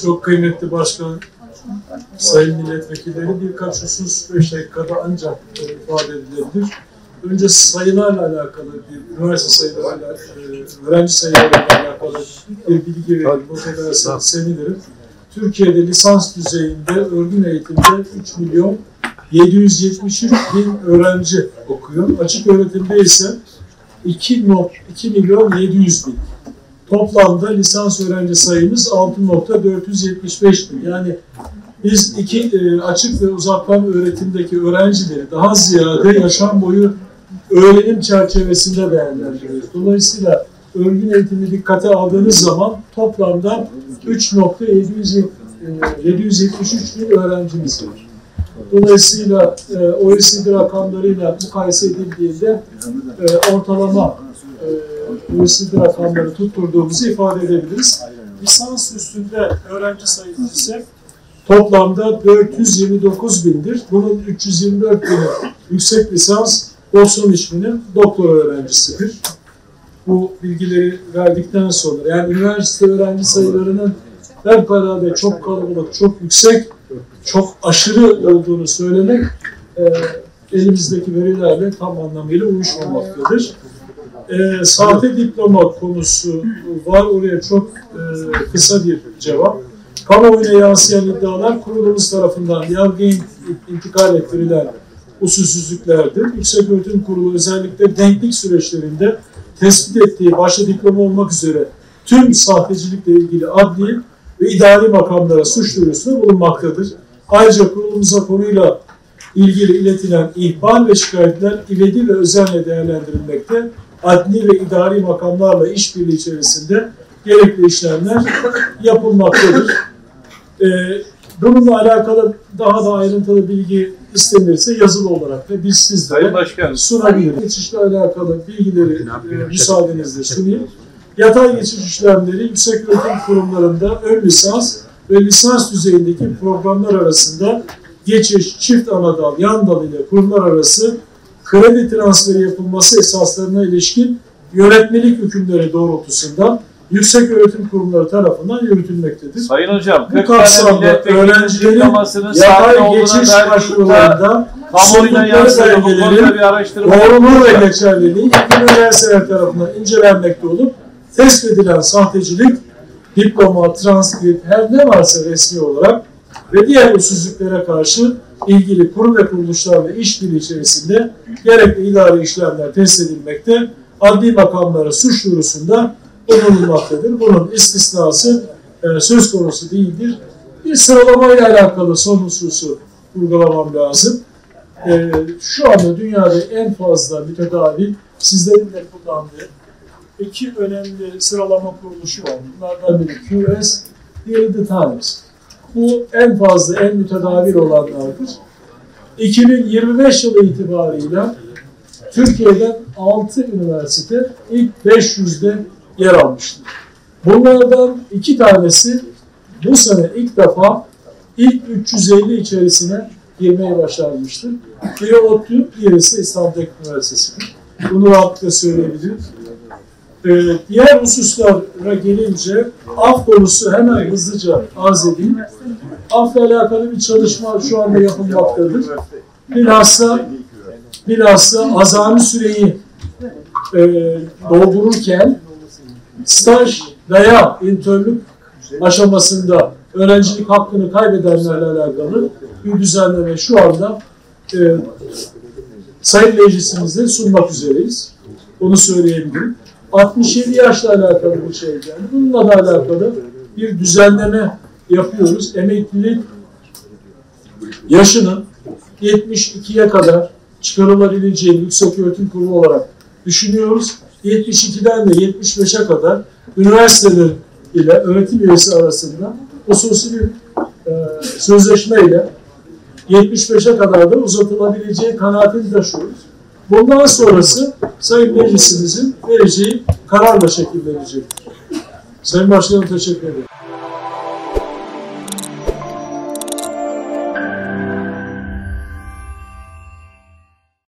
Çok kıymetli başkan, sayın milletvekilleri, birkaç husus 5 dakikada ancak ifade edilebilir. Önce sayılarla alakalı bir üniversite sayılarıyla, öğrenci sayılarıyla alakalı bir bilgi vereyim. Bu kadar sevinirim. Türkiye'de lisans düzeyinde örgün eğitimde 3 milyon 773 bin öğrenci okuyor. Açık öğretimde ise 2 milyon 700 bin. Toplamda lisans öğrenci sayımız 6.475 bin. Yani biz açık ve uzaktan öğretimdeki öğrencileri daha ziyade yaşam boyu öğrenim çerçevesinde değerlendiriyoruz. Dolayısıyla örgün eğitimi dikkate aldığınız zaman toplamda 3.773 bin öğrencimiz var. Dolayısıyla OECD rakamlarıyla mukayese edildiğinde ortalama OECD rakamları tutturduğumuzu ifade edebiliriz. Lisans üstünde öğrenci sayısı ise toplamda 429 bindir. Bunun 324 bini yüksek lisans, 93 bini doktora öğrencisidir. Bu bilgileri verdikten sonra, yani üniversite öğrenci sayılarının fevkalade çok kalabalık, çok yüksek, çok aşırı olduğunu söylemek elimizdeki verilerle tam anlamıyla uyuşmamaktadır. Sahte diploma konusu var. Oraya çok kısa bir cevap. Kamuoyuna yansıyan iddialar kurulumuz tarafından yargıya intikal ettirilen usulsüzlüklerdir. Yükseköğretim Kurulu özellikle denklik süreçlerinde tespit ettiği başta diploma olmak üzere tüm sahtecilikle ilgili adli ve idari makamlara suç duyurusunda bulunmaktadır. Ayrıca kurulumuza konuyla ilgili iletilen ihbar ve şikayetler ivedi ve özenle değerlendirilmekte, adli ve idari makamlarla işbirliği içerisinde gerekli işlemler yapılmaktadır. Bununla alakalı daha da ayrıntılı bilgi istenirse yazılı olarak da biz sizlere sunabiliriz. Geçişle alakalı bilgileri müsaadenizle sunayım. Yatay geçiş işlemleri yükseköğretim kurumlarında ön lisans ve lisans düzeyindeki programlar arasında geçiş, çift anadal, yan dal ile kurumlar arası kredi transferi yapılması esaslarına ilişkin yönetmelik hükümleri doğrultusunda yükseköğretim kurumları tarafından yürütülmektedir. Sayın Hocam, bu kapsamda öğrencilerin yatay geçiş başvurularında sundukları belgelerin doğruluğu ve geçerliliği ilgili üniversiteler tarafından incelenmekte olup tespit edilen sahtecilik, diploma, transkript, her ne varsa resmi olarak ve diğer usulsüzlüklere karşı ilgili kurum ve kuruluşlarla işbirliği içerisinde gerekli idari işlemler tespit edilmekte, adli makamlara suç duyurusunda bulunulmaktadır. Bunun istisnası söz konusu değildir. Bir sıralamayla alakalı son hususu vurgulamam lazım. Şu anda dünyada en fazla mütedavil, sizlerin de kullandığı iki önemli sıralama kuruluşu var. Bunlardan biri QS, diğeri The Times. Bu en fazla, en mütedavil olanlardır. 2025 yılı itibarıyla Türkiye'den 6 üniversite ilk 500'de yer almıştır. Bunlardan 2 tanesi bu sene ilk defa ilk 350 içerisine girmeye başarmıştır. Biri ODTÜ, diğerisi İstanbul Teknik Üniversitesi. Bunu rahatlıkla söyleyebilirim. Diğer hususlara gelince af konusu hemen hızlıca arz edeyim. Afla alakalı bir çalışma şu anda yapılmaktadır. Bilhassa azami süreyi doldururken staj veya internlük aşamasında öğrencilik hakkını kaybedenlerle alakalı bir düzenleme şu anda Sayın Meclisimizde sunmak üzereyiz. Onu söyleyebilirim. 67 yaşla alakalı bir şey geldi. Bununla da alakalı bir düzenleme yapıyoruz. Emeklilik yaşının 72'ye kadar çıkarılabileceğini Yükseköğretim Kurulu olarak düşünüyoruz. 72'den de 75'e kadar üniversiteler ile öğretim üyesi arasında hususi bir sözleşme ile 75'e kadar da uzatılabileceği kanaatini taşıyoruz. Bundan sonrası Sayın Meclisimizin vereceği kararla şekillenecektir. Sayın Başkanım, teşekkür ederim.